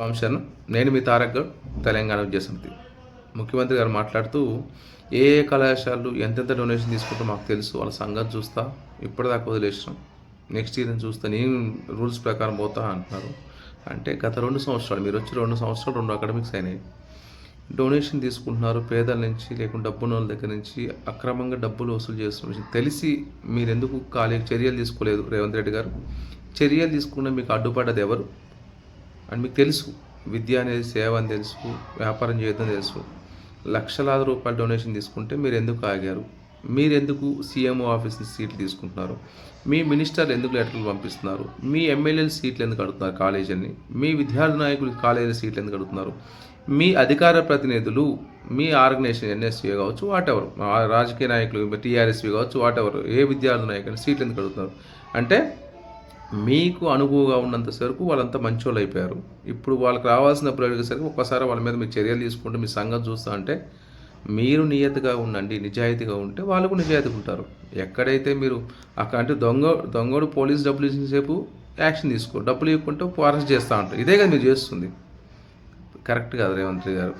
వంశన్. నేను మీ తారక్ గౌడ్, తెలంగాణ విద్యా సమితి. ముఖ్యమంత్రి గారు మాట్లాడుతూ ఏ ఏ కళాశాలలు ఎంతెంత డొనేషన్ తీసుకుంటూ మాకు తెలుసు, వాళ్ళ సంగతి చూస్తా, ఇప్పటిదాకా వదిలేసినాం, నెక్స్ట్ ఇయర్ చూస్తా, నేను రూల్స్ ప్రకారం పోతా అంటున్నారు. అంటే గత 2 సంవత్సరాలు మీరు వచ్చి 2 సంవత్సరాలు 2 అకాడమిక్స్ అయినాయి. డొనేషన్ తీసుకుంటున్నారు పేదల నుంచి, లేకుంటే డబ్బున్న వాళ్ళ దగ్గర నుంచి అక్రమంగా డబ్బులు వసూలు చేస్తున్న తెలిసి మీరెందుకు చర్యలు తీసుకోలేదు రేవంత్ రెడ్డి గారు? చర్యలు తీసుకున్న మీకు అడ్డుపడ్డది ఎవరు అని మీకు తెలుసు. విద్య అనేది సేవ అని తెలుసు, వ్యాపారం చేయొద్దని తెలుసు. లక్షలాది రూపాయలు డొనేషన్ తీసుకుంటే మీరు ఎందుకు ఆగారు? మీరెందుకు సీఎంఓ ఆఫీస్ సీట్లు తీసుకుంటున్నారు? మీ మినిస్టర్లు ఎందుకు లెటర్లు పంపిస్తున్నారు? మీ ఎమ్మెల్యేలు సీట్లు ఎందుకు అడుగుతున్నారు కాలేజీని? మీ విద్యార్థి నాయకులు కాలేజీ సీట్లు ఎందుకు అడుగుతున్నారు? మీ అధికార ప్రతినిధులు, మీ ఆర్గనైజేషన్ ఎన్ఎస్సీ కావచ్చు, వాటెవర్ రాజకీయ నాయకులు టీఆర్ఎస్వి కావచ్చు, వాటెవర్ ఏ విద్యార్థి నాయకులు సీట్లు ఎందుకు అడుగుతున్నారు? అంటే మీకు అనుకువగా ఉన్నంతసేపు వాళ్ళంతా మంచోళ్ళు అయిపోయారు. ఇప్పుడు వాళ్ళకి రావాల్సినప్పుడు అడిగేసరికి ఒక్కసారి వాళ్ళ మీద మీరు చర్యలు తీసుకుంటే మీ సంగతి చూస్తా అంటే మీరు నియతిగా ఉండండి, నిజాయితీగా ఉంటే వాళ్ళకు నిజాయితీగా ఉంటారు. ఎక్కడైతే మీరు అంటే దొంగోడు పోలీసు డబ్బులు ఇచ్చిన సేపు యాక్షన్ తీసుకో, డబ్బులు ఇవ్వకుంటే అరెస్ట్ చేస్తూ ఉంటారు. ఇదే కదా మీరు చేస్తుంది. కరెక్ట్ కాదు రేవంత్ రెడ్డి గారు.